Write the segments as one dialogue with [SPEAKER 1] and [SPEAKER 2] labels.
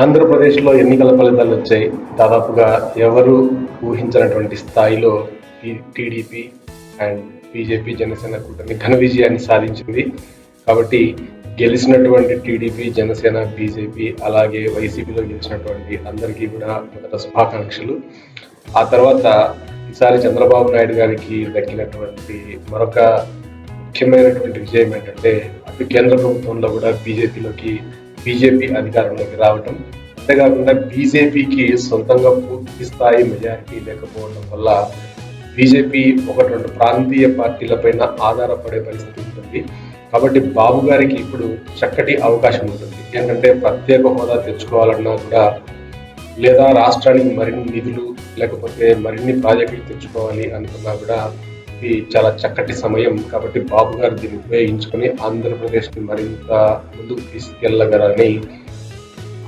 [SPEAKER 1] ఆంధ్రప్రదేశ్లో ఎన్నికల ఫలితాలు వచ్చాయి. దాదాపుగా ఎవరు ఊహించినటువంటి స్థాయిలో టీడీపీ అండ్ బీజేపీ జనసేన కూటమి ఘన విజయాన్ని సాధించింది. కాబట్టి గెలిచినటువంటి టీడీపీ, జనసేన, బీజేపీ అలాగే వైసీపీలో గెలిచినటువంటి అందరికీ కూడా మొదట శుభాకాంక్షలు. ఆ తర్వాత ఈసారి చంద్రబాబు నాయుడు గారికి దక్కినటువంటి మరొక ముఖ్యమైనటువంటి విజయం ఏంటంటే అటు కేంద్ర ప్రభుత్వంలో కూడా బీజేపీ అధికారంలోకి రావటం, అంతేకాకుండా బీజేపీకి సొంతంగా పూర్తి స్థాయి మెజారిటీ లేకపోవడం వల్ల బీజేపీ ఒకటి రెండు ప్రాంతీయ పార్టీలపైన ఆధారపడే పరిస్థితి ఉంటుంది. కాబట్టి బాబు గారికి ఇప్పుడు చక్కటి అవకాశం ఉంటుంది. ఏంటంటే ప్రత్యేక హోదా తెచ్చుకోవాలన్నా కూడా, లేదా రాష్ట్రానికి మరిన్ని నిధులు లేకపోతే మరిన్ని ప్రాజెక్టులు తెచ్చుకోవాలి అనుకున్నా కూడా ఇది చాలా చక్కటి సమయం. కాబట్టి బాబు గారు దీన్ని ఉపయోగించుకొని ఆంధ్రప్రదేశ్ని మరింత ముందుకు తీసుకెళ్ళగలరని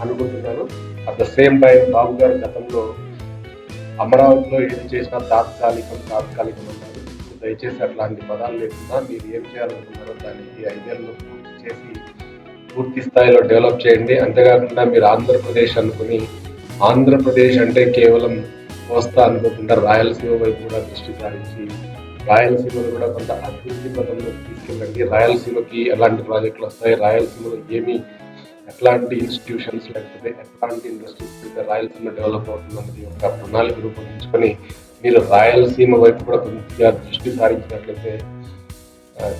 [SPEAKER 1] అనుకుంటున్నాను. అట్ ద సేమ్ టైం బాబు గారు గతంలో అమరావతిలో ఏం చేసినా తాత్కాలికం అన్నారు. దయచేసి అట్లాంటి పదాలు లేకుండా మీరు ఏం చేయాలనుకున్నారో దానికి 5 ఏళ్ళు పూర్తి చేసి పూర్తి స్థాయిలో డెవలప్ చేయండి. అంతేకాకుండా మీరు ఆంధ్రప్రదేశ్ అనుకుని ఆంధ్రప్రదేశ్ అంటే కేవలం కోస్తా అనుకోకుండా రాయలసీమ వైపు కూడా దృష్టి సారించి రాయలసీమను కూడా కొంత అభివృద్ధి పథంలో తీసుకెళ్ళండి. రాయలసీమకి ఎలాంటి ప్రాజెక్టులు వస్తాయి, రాయలసీమలో ఎట్లాంటి ఇన్స్టిట్యూషన్స్ లేకపోతే ఎట్లాంటి ఇండస్ట్రీస్ రాయలసీమ డెవలప్ అవుతుందన్నది ఒక ప్రణాళిక రూపొందించుకొని మీరు రాయలసీమ వైపు కూడా కొద్దిగా దృష్టి సారించినట్లయితే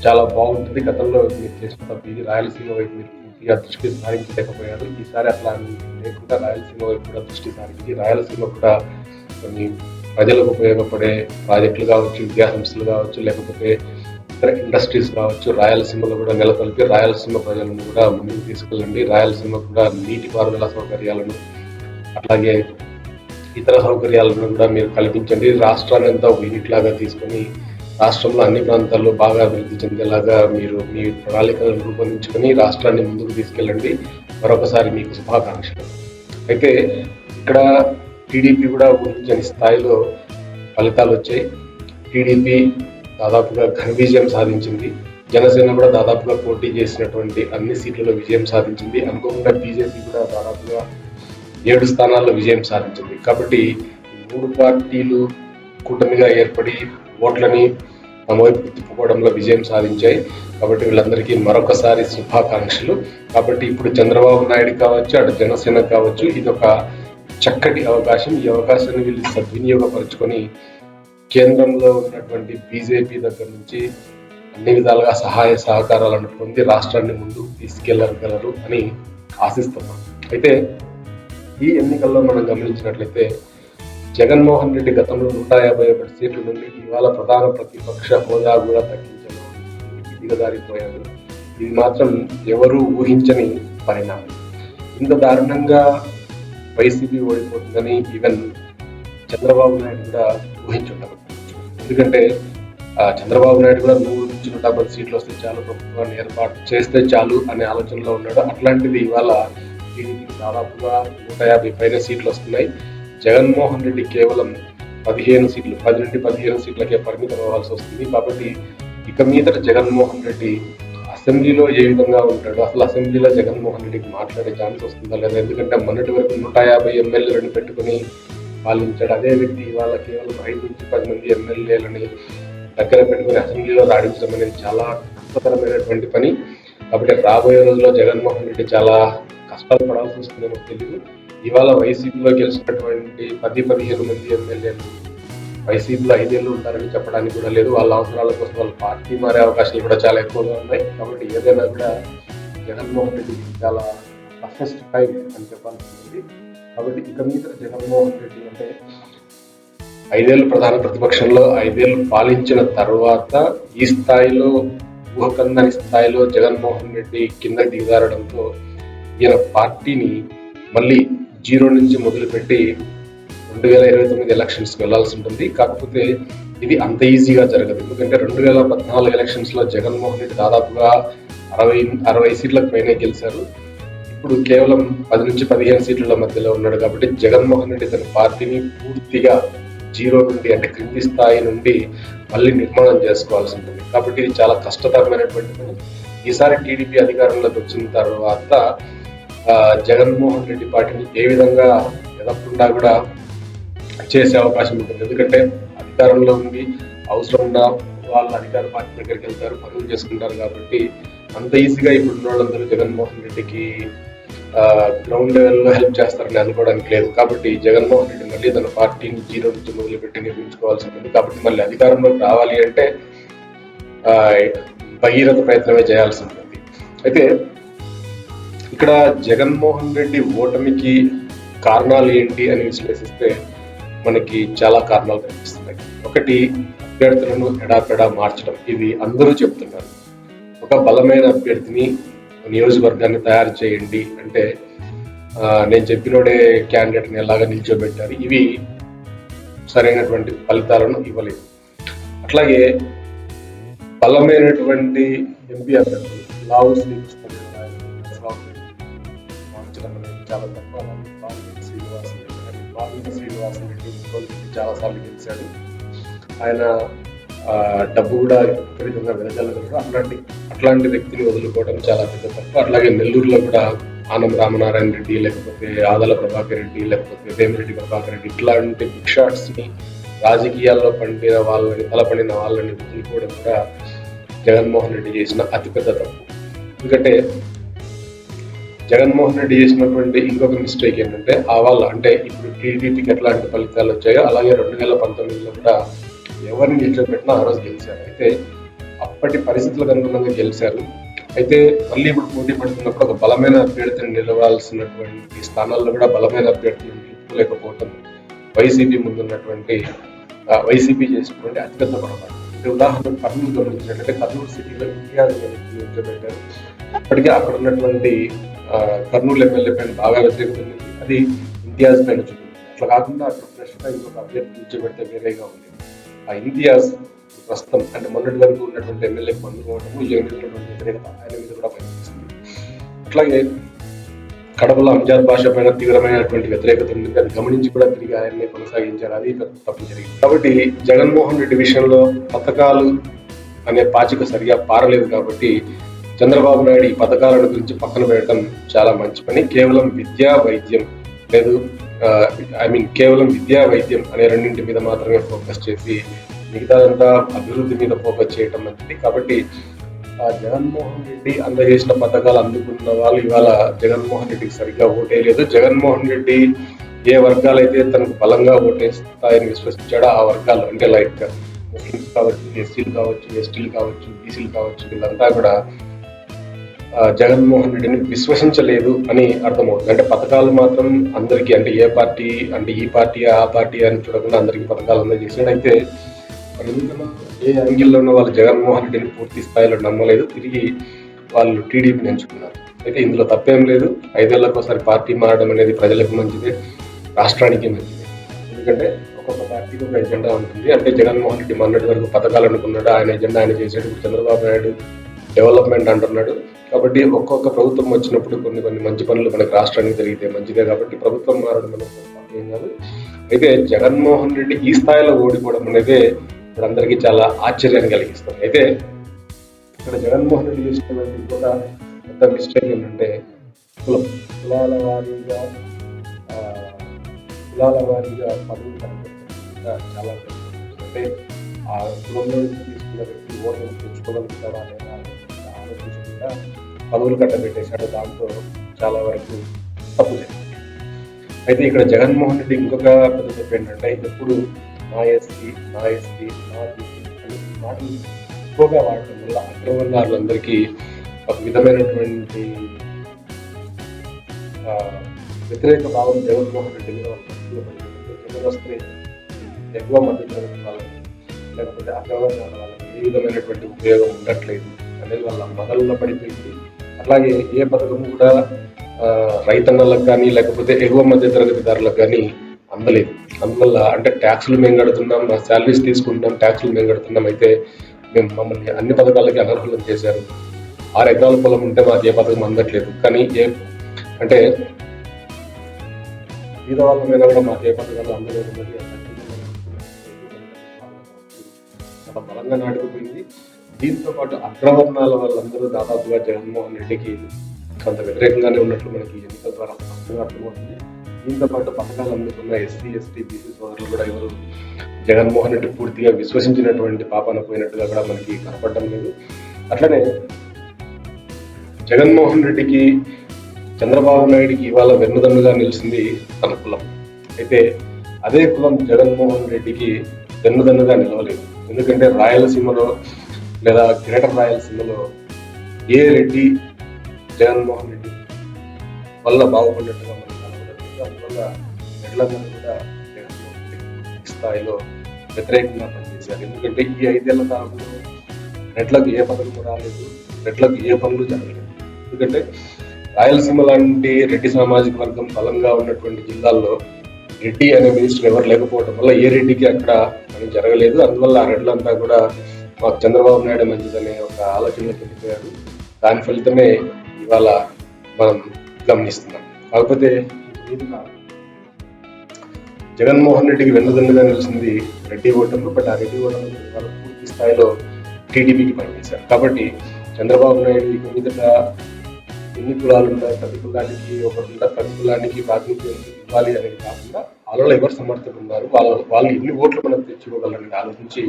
[SPEAKER 1] చాలా బాగుంటుంది. గతంలో మీరు చేసిన తప్పు ఇది, రాయలసీమ వైపు మీరు పూర్తిగా దృష్టి సారించలేకపోయారు. ఈసారి అట్లా లేకుండా రాయలసీమ వైపు కూడా దృష్టి సారించి రాయలసీమ కూడా కొన్ని ప్రజలకు ఉపయోగపడే ప్రాజెక్టులు కావచ్చు, విద్యా సంస్థలు కావచ్చు, లేకపోతే ఇతర ఇండస్ట్రీస్ కావచ్చు, రాయలసీమలో కూడా నెలకొల్పి రాయలసీమ ప్రజలను కూడా ముందుకు తీసుకెళ్ళండి. రాయలసీమ కూడా నీటిపారుదల సౌకర్యాలను అట్లాగే ఇతర సౌకర్యాలను కూడా మీరు కల్పించండి. రాష్ట్రాన్ని అంతా ఒక యూనిట్ లాగా తీసుకొని రాష్ట్రంలో అన్ని ప్రాంతాల్లో బాగా అభివృద్ధి చెందేలాగా మీరు మీ ప్రణాళికలను రూపొందించుకొని రాష్ట్రాన్ని ముందుకు తీసుకెళ్ళండి. మరొకసారి మీకు శుభాకాంక్షలు. అయితే ఇక్కడ టీడీపీ కూడా ఊహించని స్థాయిలో ఫలితాలు వచ్చాయి. టీడీపీ దాదాపుగా ఘన విజయం సాధించింది. జనసేన కూడా దాదాపుగా పోటీ చేసినటువంటి అన్ని సీట్లలో విజయం సాధించింది. అనుకోకుండా బీజేపీ కూడా దాదాపుగా 7 స్థానాల్లో విజయం సాధించింది. కాబట్టి 3 పార్టీలు కూటమిగా ఏర్పడి ఓట్లని తమ వైపు తిప్పుకోవడంలో విజయం సాధించాయి. కాబట్టి వీళ్ళందరికీ మరొకసారి శుభాకాంక్షలు. కాబట్టి ఇప్పుడు చంద్రబాబు నాయుడు కావచ్చు, అటు జనసేన కావచ్చు, ఇది ఒక చక్కటి అవకాశం. ఈ అవకాశాన్ని వీళ్ళు సద్వినియోగపరుచుకొని కేంద్రంలో ఉన్నటువంటి బీజేపీ దగ్గర నుంచి అన్ని విధాలుగా సహాయ సహకారాలను పొంది రాష్ట్రాన్ని ముందుకు తీసుకెళ్లగలరు అని ఆశిస్తున్నాం. అయితే ఈ ఎన్నికల్లో మనం గమనించినట్లయితే జగన్మోహన్ రెడ్డి గతంలో 151 సీట్ల నుండి ఇవాళ ప్రధాన ప్రతిపక్ష హోదా కూడా తగ్గించడం దిగజారిపోయాడు. ఇది మాత్రం ఎవరూ ఊహించని పరిణామం. ఇంత దారుణంగా వైసీపీ ఓడిపోతుందని ఈవెన్ చంద్రబాబు నాయుడు కూడా ఊహించుంటారు. ఎందుకంటే చంద్రబాబు నాయుడు కూడా 100 నుంచి 150 సీట్లు వస్తే చాలు, ప్రభుత్వాన్ని ఏర్పాటు చేస్తే చాలు అనే ఆలోచనలో ఉన్నాడు. అట్లాంటిది ఇవాళ టీడీపీకి దాదాపుగా 150 పైన సీట్లు వస్తున్నాయి. జగన్మోహన్ రెడ్డి కేవలం 15 సీట్లు, 10 నుండి 15 సీట్లకే పరిమితం అవ్వాల్సి వస్తుంది. కాబట్టి ఇక మీదట జగన్మోహన్ రెడ్డి అసెంబ్లీలో ఏ విధంగా ఉంటాడు, అసలు అసెంబ్లీలో జగన్మోహన్ రెడ్డికి మాట్లాడే ఛాన్స్ వస్తుందా లేదా? ఎందుకంటే మొన్నటి వరకు 150 ఎమ్మెల్యేలను పెట్టుకుని పాలించాడు. అదే వ్యక్తి ఇవాళ కేవలం 5 నుంచి 10 మంది ఎమ్మెల్యేలని దగ్గర పెట్టుకుని అసెంబ్లీలో రాణించడం అనేది చాలా కష్టతరమైనటువంటి పని. కాబట్టి రాబోయే రోజుల్లో జగన్మోహన్ రెడ్డి చాలా కష్టాలు పడాల్సి వస్తుందేమో తెలియదు. ఇవాళ వైసీపీలో గెలిచినటువంటి 10-15 మంది ఎమ్మెల్యేలు వైసీపీలో 5 ఏళ్ళు ఉంటారని చెప్పడానికి కూడా లేదు. వాళ్ళ అవసరాల కోసం వాళ్ళ పార్టీ మారే అవకాశాలు కూడా చాలా ఎక్కువగా ఉన్నాయి. కాబట్టి ఏదైనా కూడా జగన్మోహన్ రెడ్డి చాలా టఫెస్ట్ టైం అని చెప్పాల్సి ఉంటుంది. కాబట్టి ఇక మీద జగన్మోహన్ రెడ్డి అంటే 5 ఏళ్ళు ప్రధాన ప్రతిపక్షంలో 5 ఏళ్ళు పాలించిన తర్వాత ఈ స్థాయిలో ఊహకందని స్థాయిలో జగన్మోహన్ రెడ్డి కిందకి దిగజారడంతో ఈయన పార్టీని మళ్ళీ 0 నుంచి మొదలుపెట్టి 2029 ఎలక్షన్స్కి వెళ్లాల్సి ఉంటుంది. కాకపోతే ఇది అంత ఈజీగా జరగదు. ఎందుకంటే 2014 ఎలక్షన్స్లో జగన్మోహన్ రెడ్డి దాదాపుగా 60 సీట్లకు పైనే గెలిచారు. ఇప్పుడు కేవలం 10 నుంచి 15 సీట్ల మధ్యలో ఉన్నాడు. కాబట్టి జగన్మోహన్ రెడ్డి తన పార్టీని పూర్తిగా 0 నుండి అంటే క్రింది స్థాయి నుండి మళ్ళీ నిర్మాణం చేసుకోవాల్సి ఉంటుంది. కాబట్టి ఇది చాలా కష్టతరమైనటువంటి పని. ఈసారి టీడీపీ అధికారంలోకి వచ్చిన తర్వాత జగన్మోహన్ రెడ్డి పార్టీని ఏ విధంగా ఎదగకుండా కూడా చేసే అవకాశం ఉంటుంది. ఎందుకంటే అధికారంలో ఉండి అవసరం ఉన్న వాళ్ళు అధికార పార్టీ దగ్గరికి వెళ్తారు, పనులు చేసుకుంటారు. కాబట్టి అంత ఈజీగా ఇప్పుడు ఉన్న వాళ్ళందరూ జగన్మోహన్ రెడ్డికి గ్రౌండ్ లెవెల్లో హెల్ప్ చేస్తారని అనుకోవడానికి లేదు. కాబట్టి జగన్మోహన్ రెడ్డి మళ్ళీ తన పార్టీని జీరో నుంచి మొదలుపెట్టి నిర్మించుకోవాల్సి ఉంటుంది. కాబట్టి మళ్ళీ అధికారంలోకి రావాలి అంటే భగీరథ ప్రయత్నమే చేయాల్సి ఉంటుంది. అయితే ఇక్కడ జగన్మోహన్ రెడ్డి ఓటమికి కారణాలు ఏంటి అని విశ్లేషిస్తే మనకి చాలా కారణాలు కనిపిస్తున్నాయి. ఒకటి, అభ్యర్థులను ఎడాపెడా మార్చడం. ఇది అందరూ చెప్తున్నారు. ఒక బలమైన అభ్యర్థిని నియోజకవర్గాన్ని తయారు చేయండి అంటే నేను చెప్పినోడే క్యాండిడేట్ని ఎలాగా నిల్చోబెట్టారు. ఇవి సరైనటువంటి ఫలితాలను ఇవ్వలేదు. అట్లాగే బలమైనటువంటి ఎంపీ అభ్యర్థులు లావు చాలా తక్కువ. శ్రీనివాసన్ రెడ్డి చాలా సార్లు గెలిచాడు. ఆయన డబ్బు కూడా విపరీతంగా వెదజల్లగలరు. అట్లాంటి వ్యక్తిని వదులుకోవడం చాలా పెద్ద తప్పు. అట్లాగే నెల్లూరులో కూడా ఆనం రామనారాయణ రెడ్డి, లేకపోతే ఆదల ప్రభాకర్ రెడ్డి, లేకపోతే వేమిరెడ్డి ప్రభాకర్ రెడ్డి ఇట్లాంటి బిగ్ షాట్స్ ని రాజకీయాల్లో తలపడిన వాళ్ళని వదులుకోవడం కూడా జగన్మోహన్ రెడ్డి చేసిన అతిపెద్ద తప్పు. ఎందుకంటే జగన్మోహన్ రెడ్డి చేసినటువంటి ఇంకొక మిస్టేక్ ఏంటంటే అంటే ఇప్పుడు టీడీపీకి ఎట్లాంటి ఫలితాలు వచ్చాయో అలాగే 2019లో కూడా ఎవరిని నిల్చోబెట్టినా ఆ రోజు గెలిచారు. అయితే అప్పటి పరిస్థితులకు అనుగుణంగా గెలిచారు. అయితే మళ్ళీ ఇప్పుడు పోటీ పడుతున్నప్పుడు ఒక బలమైన అభ్యర్థిని నిలవాల్సినటువంటి స్థానాల్లో కూడా బలమైన అభ్యర్థిని నిలుపుకోలేకపోవటం వైసీపీ చేసినటువంటి అతిపెద్ద పొరపాటు. అంటే ఉదాహరణకు కర్నూలు గమనించినట్లయితే కర్నూలు సిటీలో ఇంతియాజ్ నిల్చోబెట్టారు. ఇప్పటికే అక్కడ ఉన్నటువంటి కర్నూలు ఎమ్మెల్యే పైన బాగా వ్యతిరేకత ఉంది. అది ఇంతియాజ్ పైన చూపింది. అట్లా కాకుండా అక్కడ ఫ్రెష్గా ఇంకొక అభ్యర్థి నిల్చోబెడితే వేరేగా ఉంది. ఆ ఇంతియాజ్ ప్రస్తుతం అంటే మొన్నటి వరకు ఉన్నటువంటి ఎమ్మెల్యేకి అందుకోవడము ఉన్నటువంటి వ్యతిరేకత ఆయన మీద కూడా పనిచేస్తుంది. అట్లాగే కడపలో అంజాద్ భాష పైన తీవ్రమైనటువంటి వ్యతిరేకత ఉంది. అది గమనించి కూడా తిరిగి ఆయన్ని కొనసాగించారు. అది తప్పు జరిగింది. కాబట్టి జగన్మోహన్ రెడ్డి విషయంలో పథకాలు అనే పాచిక సరిగా పారలేదు. కాబట్టి చంద్రబాబు నాయుడు ఈ పథకాల గురించి పక్కన పెట్టడం చాలా మంచి పని. కేవలం విద్యా వైద్యం అనే రెండింటి మీద మాత్రమే ఫోకస్ చేసి మిగతాదంతా అభివృద్ధి మీద ఫోకస్ చేయటం మంచిది. కాబట్టి జగన్మోహన్ రెడ్డి అందజేసిన పథకాలు అందుకున్న వాళ్ళు ఇవాళ జగన్మోహన్ రెడ్డికి సరిగ్గా ఓటేయలేదు. జగన్మోహన్ రెడ్డి ఏ వర్గాలైతే తనకు బలంగా ఓటేస్తాయని విశ్వసించాడో ఆ వర్గాలు అంటే లైక్ ముస్లిమ్స్ కావచ్చు, ఎస్సీలు కావచ్చు, ఎస్టీలు కావచ్చు, బీసీలు కావచ్చు, వీళ్ళంతా కూడా జగన్మోహన్ రెడ్డిని విశ్వసించలేదు అని అర్థమవుతుంది. అంటే పథకాలు మాత్రం అందరికీ అంటే ఏ పార్టీ అంటే ఈ పార్టీ ఆ పార్టీ అని చూడకుండా అందరికీ పథకాలు అందజేసాడు. అయితే ఎందుకన్నా ఏ యాంగిల్లో ఉన్న వాళ్ళు జగన్మోహన్ రెడ్డిని పూర్తి స్థాయిలో నమ్మలేదు. తిరిగి వాళ్ళు టీడీపీని ఎంచుకున్నారు. అయితే ఇందులో తప్పేం లేదు. 5 ఏళ్లకోసారి పార్టీ మారడం అనేది ప్రజలకు మంచిదే, రాష్ట్రానికి మంచిదే. ఎందుకంటే ఒక్కొక్క పార్టీకి ఒక ఎజెండా ఉంటుంది. అంటే జగన్మోహన్ రెడ్డి మొన్నటి వరకు పథకాలు అనుకున్నాడు, ఆయన ఎజెండా ఆయన చేశాడు. చంద్రబాబు నాయుడు డెవలప్మెంట్ అంటున్నాడు. కాబట్టి ఒక్కొక్క ప్రభుత్వం వచ్చినప్పుడు కొన్ని మంచి పనులు మనకి రాష్ట్రానికి జరిగితే మంచిదే. కాబట్టి ప్రభుత్వం మారడం అనేది ఏం కాదు. అయితే జగన్మోహన్ రెడ్డి ఈ స్థాయిలో ఓడిపోవడం అనేది అందరికీ చాలా ఆశ్చర్యాన్ని కలిగిస్తుంది. అయితే ఇక్కడ జగన్మోహన్ రెడ్డి చేసినటువంటి ఇంకొక పెద్ద మిస్టేక్ ఏంటంటే కులాల వారీగా పనులు కనిపిస్తుంది. చాలా అంటే ఆ కులంలో నుంచి తీసుకున్న వ్యక్తి ఓట్లు తెచ్చుకోగలుగుతారా లేదా ఆలోచించకుండా పదవులు కట్టబెట్టేశాడు. దాంతో చాలా వరకు తప్పు జరిగింది. అయితే ఇక్కడ జగన్మోహన్ రెడ్డి ఇంకొక పెద్ద తప్పు ఏంటంటే ఎప్పుడు నా ఎస్టీ అని మాటలు ఎక్కువగా వాడటం వల్ల అగ్రవర్ణాలందరికీ ఒక విధమైనటువంటి వ్యతిరేక భావం జగన్మోహన్ రెడ్డి మీద వస్తే ఎక్కువ మద్దతు తరగతి వాళ్ళకి లేకపోతే అగ్రవర్ణాల వాళ్ళకి ఏ విధమైనటువంటి ఉపయోగం ఉండట్లేదు అనేది వాళ్ళ మొదల్లో పడిపోయింది. అట్లాగే ఏ పథకం కూడా రైతన్నలకు కానీ లేకపోతే ఎగువ మధ్య తరగతిదారులకు కానీ అందలేదు. అందువల్ల అంటే ట్యాక్సులు మేము కడుతున్నాం, మా శాలరీస్ తీసుకుంటున్నాం, ట్యాక్సులు మేము కడుతున్నాం. అయితే మమ్మల్ని అన్ని పథకాలకి అనర్హులం చేశారు. 6 ఎకరాల పొలం ఉంటే మాకు ఏ పథకం అందట్లేదు. కానీ అంటే మీద వాళ్ళ మీద కూడా మాకు ఏ పథకాలు అందలేదు. చాలా బలంగా నాటుకుపోయింది. దీంతో పాటు అగ్రవర్ణాల వాళ్ళందరూ దాదాపుగా జగన్మోహన్ రెడ్డికి కొంత వ్యతిరేకంగానే ఉన్నట్లు మనకి ఎన్నికల ద్వారా స్పష్టంగా అర్థమవుతుంది. దీంతో పాటు పథకాలు అందుకున్న ఎస్సీ, ఎస్టీ, బీసీ సోదరులు కూడా ఎవరు జగన్మోహన్ రెడ్డి పూర్తిగా విశ్వసించినటువంటి పాపన పోయినట్టుగా కూడా మనకి కనపడడం లేదు. అట్లనే జగన్మోహన్ రెడ్డికి, చంద్రబాబు నాయుడికి ఇవాళ వెన్నుదన్నుగా నిలిచింది తన కులం. అయితే అదే కులం జగన్మోహన్ రెడ్డికి వెన్నుదన్నుగా నిలవలేదు. ఎందుకంటే రాయలసీమలో లేదా గ్రేటర్ రాయలసీమలో ఏ రెడ్డి జగన్మోహన్ రెడ్డి వల్ల బాగుపడినట్టుగా మనకు కనబడలేదు. అందువల్ల రెడ్లందరూ కూడా జగన్మోహన్ రెడ్డి స్థాయిలో వ్యతిరేకంగా పనిచేశారు. ఎందుకంటే ఈ 5 ఏళ్ల కాలంలో రెడ్లకు ఏ పదవులు రాలేదు, రెడ్లకు ఏ పనులు జరగలేదు. ఎందుకంటే రాయలసీమ లాంటి రెడ్డి సామాజిక వర్గం బలంగా ఉన్నటువంటి జిల్లాల్లో రెడ్డి అనే మినిస్టర్ ఎవరు లేకపోవడం వల్ల ఏ రెడ్డికి అక్కడ పని జరగలేదు. అందువల్ల ఆ రెడ్లంతా కూడా మాకు చంద్రబాబు నాయుడు మంచిదనే ఒక ఆలోచనలోకి వెళ్ళిపోయారు. దాని ఫలితమే ఇవాళ మనం గమనిస్తున్నాం. కాకపోతే జగన్మోహన్ రెడ్డికి వెన్నుదన్నుగా నిలిచింది రెడ్డి ఓటర్లు. బట్ ఆ రెడ్డి ఓటర్లు వాళ్ళు పూర్తి స్థాయిలో టీడీపీకి పనిచేశారు. కాబట్టి చంద్రబాబు నాయుడు ఇక మీదట ఎన్ని కులాలు ఉంటాయి, ప్రతి కులానికి ప్రతి కులానికి ప్రాతినిధ్యం ఇవ్వాలి అనేది కాకుండా వాళ్ళలో ఎవరు సమర్థులు ఉన్నారు, వాళ్ళు ఎన్ని ఓట్లు మనం తెచ్చుకోగలరని ఆలోచించి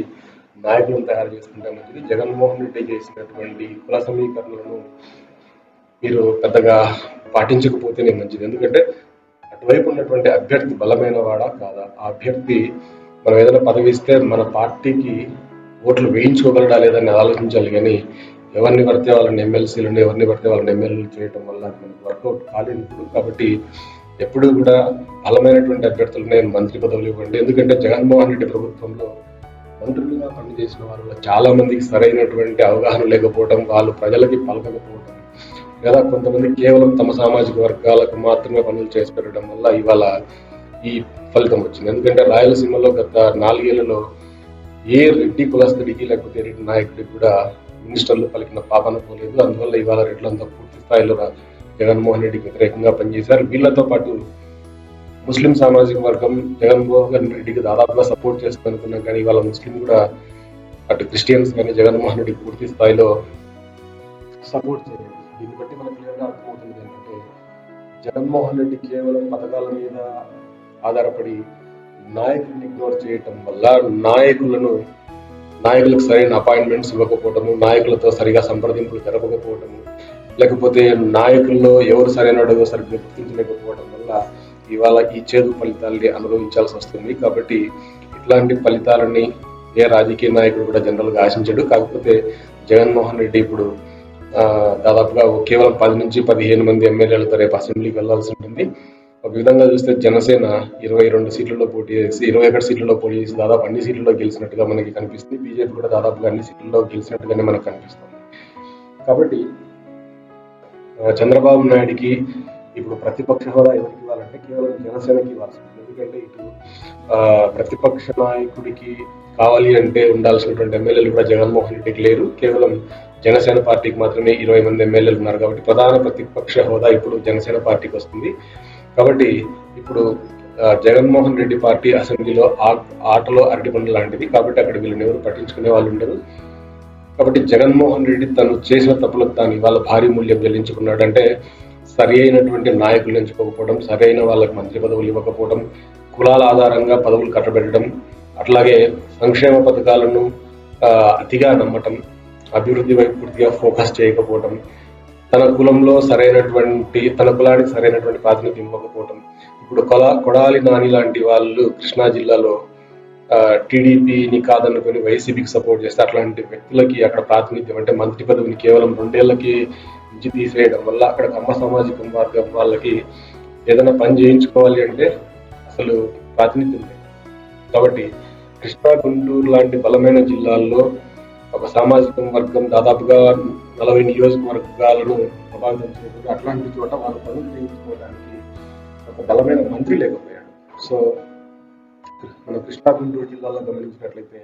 [SPEAKER 1] నాయకులను తయారు చేసుకుంటే మంచిది. జగన్మోహన్ రెడ్డి చేసినటువంటి కుల సమీకరణలను మీరు పెద్దగా పాటించకపోతేనే మంచిది. ఎందుకంటే అటువైపు ఉన్నటువంటి అభ్యర్థి బలమైన వాడా కాదా, ఆ అభ్యర్థి మనం ఏదైనా పదవి ఇస్తే మన పార్టీకి ఓట్లు వేయించుకోగలడా లేదని ఆలోచించాలి. కానీ ఎవరిని పడితే వాళ్ళని ఎమ్మెల్సీలను, ఎవరిని పడితే వాళ్ళని ఎమ్మెల్యేలు చేయడం వల్ల మనకు వర్కౌట్ కాలేదు. కాబట్టి ఎప్పుడూ కూడా బలమైనటువంటి అభ్యర్థులనే మంత్రి పదవులు ఇవ్వండి. ఎందుకంటే జగన్మోహన్ రెడ్డి ప్రభుత్వంలో మంత్రులుగా పనిచేసిన వారిలో చాలా మందికి సరైనటువంటి అవగాహన లేకపోవడం, వాళ్ళు ప్రజలకి పలకకపోవడం, లేదా కొంతమంది కేవలం తమ సామాజిక వర్గాలకు మాత్రమే పనులు చేసి పెట్టడం వల్ల ఇవాళ ఈ ఫలితం వచ్చింది. ఎందుకంటే రాయలసీమలో గత 4 ఏళ్లలో ఏ రెడ్డి కులస్తుడికి లేకపోతే రెడ్డి నాయకుడికి కూడా మినిస్టర్లు పలికిన పాపన పోలేదు. అందువల్ల ఇవాళ రెడ్లంతా పూర్తి స్థాయిలో జగన్మోహన్ రెడ్డికి వ్యతిరేకంగా పనిచేశారు. వీళ్లతో పాటు ముస్లిం సామాజిక వర్గం జగన్మోహన్ రెడ్డికి దాదాపుగా సపోర్ట్ చేస్తూ అనుకున్నాం. కానీ ఇవాళ ముస్లిం కూడా అటు క్రిస్టియన్స్ కానీ జగన్మోహన్ రెడ్డికి పూర్తి స్థాయిలో సపోర్ట్ చేయలేదు. దీన్ని బట్టి మనకు క్లియర్గా అర్థమవుతుంది ఏంటంటే జగన్మోహన్ రెడ్డి కేవలం పథకాల మీద ఆధారపడి నాయకులను ఇగ్నోర్ చేయటం వల్ల నాయకులకు సరైన అపాయింట్మెంట్స్ ఇవ్వకపోవటము, నాయకులతో సరిగా సంప్రదింపులు జరపకపోవటము, లేకపోతే నాయకుల్లో ఎవరు సరైన సరిగ్గా గుర్తించలేకపోవడం వల్ల ఇవాళ ఈ చేదు ఫలితాలని అనుభవించాల్సి వస్తుంది. కాబట్టి ఇట్లాంటి ఫలితాలని ఏ రాజకీయ నాయకుడు కూడా జనరల్గా ఆశించడు. కాకపోతే జగన్మోహన్ రెడ్డి ఇప్పుడు దాదాపుగా కేవలం 10 నుంచి 15 మంది ఎమ్మెల్యేలతో రేపు అసెంబ్లీకి వెళ్లాల్సి ఉంటుంది. ఒక విధంగా చూస్తే జనసేన 22 సీట్లలో పోటీ చేసి 21 సీట్లలో పోటీ చేసి దాదాపు అన్ని సీట్లలో గెలిచినట్టుగా మనకి కనిపిస్తుంది. బీజేపీ కూడా దాదాపుగా అన్ని సీట్లలో గెలిచినట్టుగానే మనకు కనిపిస్తుంది. కాబట్టి చంద్రబాబు నాయుడికి ఇప్పుడు ప్రతిపక్ష హోదా ఎవరికి ఇవ్వాలంటే కేవలం జనసేనకి ఇవ్వాల్సి ఉంటుంది. ఎందుకంటే ఇటు ప్రతిపక్ష నాయకుడికి కావాలి అంటే ఉండాల్సినటువంటి ఎమ్మెల్యేలు కూడా జగన్మోహన్ రెడ్డికి లేరు. కేవలం జనసేన పార్టీకి మాత్రమే 20 మంది ఎమ్మెల్యేలు ఉన్నారు. కాబట్టి ప్రధాన ప్రతిపక్ష హోదా ఇప్పుడు జనసేన పార్టీకి వస్తుంది. కాబట్టి ఇప్పుడు జగన్మోహన్ రెడ్డి పార్టీ అసెంబ్లీలో ఆటలో అరటిపండు లాంటిది. కాబట్టి అక్కడ వీళ్ళని ఎవరు పట్టించుకునే వాళ్ళు ఉండరు. కాబట్టి జగన్మోహన్ రెడ్డి తను చేసిన తప్పులకు తాను ఇవాళ భారీ మూల్యం చెల్లించుకున్నాడు. అంటే సరి అయినటువంటి నాయకులు ఎంచుకోకపోవడం, సరైన వాళ్ళకి మంత్రి పదవులు ఇవ్వకపోవడం, కులాల ఆధారంగా పదవులు కట్టబెట్టడం, అట్లాగే సంక్షేమ పథకాలను అతిగా నమ్మటం, అభివృద్ధి వైపు పూర్తిగా ఫోకస్ చేయకపోవడం, తన కులానికి సరైనటువంటి ప్రాతినిధ్యం ఇవ్వకపోవడం. ఇప్పుడు కొడాలి నాని లాంటి వాళ్ళు కృష్ణా జిల్లాలో టీడీపీని కాదనుకొని వైసీపీకి సపోర్ట్ చేస్తే అట్లాంటి వ్యక్తులకి అక్కడ ప్రాతినిధ్యం అంటే మంత్రి పదవిని కేవలం 2 ఏళ్లకి నుంచి తీసేయడం వల్ల అక్కడ కమ్మ సామాజిక వర్గం వాళ్ళకి ఏదైనా పని చేయించుకోవాలి అంటే అసలు ప్రాతినిధ్యం లేదు. కాబట్టి కృష్ణా, గుంటూరు లాంటి బలమైన జిల్లాల్లో ఒక సామాజిక వర్గం దాదాపుగా 40 నియోజకవర్గాలను ప్రభావితం చేయకుండా అట్లాంటి చోట వాళ్ళు పనులు చేయించుకోవడానికి ఒక బలమైన మంత్రి లేకపోయాడు. సో మన కృష్ణా, గుంటూరు జిల్లాలో గమనించినట్లయితే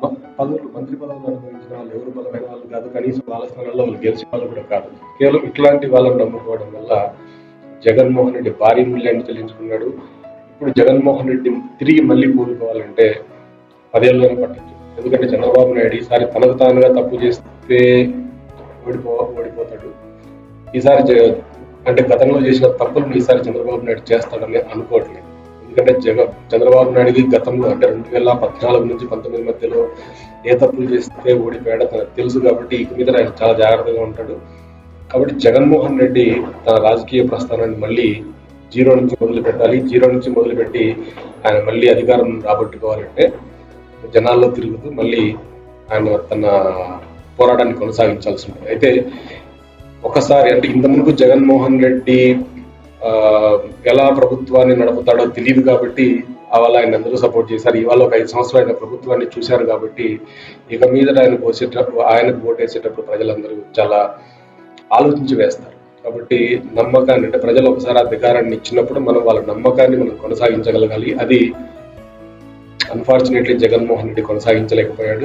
[SPEAKER 1] మంత్రి పదవులు అనుభవించిన వాళ్ళు ఎవరు బలమైన వాళ్ళు కాదు. కనీసం వాళ్ళ స్థానాల్లో వాళ్ళు గెలిచిన వాళ్ళు కూడా కాదు. కేవలం ఇట్లాంటి వాళ్ళని నమ్ముకోవడం వల్ల జగన్మోహన్ రెడ్డి భారీ మూల్యాన్ని చెల్లించుకున్నాడు. ఇప్పుడు జగన్మోహన్ రెడ్డి తిరిగి మళ్ళీ కోలుకోవాలంటే 10 ఏళ్ళలోనే పట్టచ్చు. ఎందుకంటే చంద్రబాబు నాయుడు ఈసారి తనకు తానుగా తప్పు చేస్తే ఓడిపోతాడు. ఈసారి అంటే గతంలో చేసిన తప్పులను ఈసారి చంద్రబాబు నాయుడు చేస్తాడని అనుకోవట్లేదు. ఎందుకంటే చంద్రబాబు నాయుడుకి గతంలో అంటే 2014 నుంచి 19 మధ్యలో ఏ తప్పులు చేస్తే ఓడిపోయాడో తనకు తెలుసు. కాబట్టి ఇక మీద ఆయన చాలా జాగ్రత్తగా ఉంటాడు. కాబట్టి జగన్మోహన్ రెడ్డి తన రాజకీయ ప్రస్థానాన్ని మళ్ళీ జీరో నుంచి మొదలు పెట్టాలి. జీరో నుంచి మొదలుపెట్టి ఆయన మళ్ళీ అధికారం రాబట్టుకోవాలంటే జనాల్లో తిరుగుతూ మళ్ళీ ఆయన తన పోరాటాన్ని కొనసాగించాల్సి ఉంటుంది. అయితే ఒకసారి అంటే ఇంతకుముందు జగన్మోహన్ రెడ్డి ఎలా ప్రభుత్వాన్ని నడుపుతాడో తెలియదు కాబట్టి అవాళ ఆయన అందరూ సపోర్ట్ చేశారు. ఇవాళ ఒక 5 సంవత్సరాలు ఆయన ప్రభుత్వాన్ని చూశారు కాబట్టి ఇక మీద ఆయనకు ఓటేసేటప్పుడు ప్రజలందరూ చాలా ఆలోచించి వేస్తారు. కాబట్టి నమ్మకాన్ని అంటే ప్రజలు ఒకసారి అధికారాన్ని ఇచ్చినప్పుడు మనం వాళ్ళ నమ్మకాన్ని మనం కొనసాగించగలగాలి. అది అన్ఫార్చునేట్లీ జగన్మోహన్ రెడ్డి కొనసాగించలేకపోయాడు.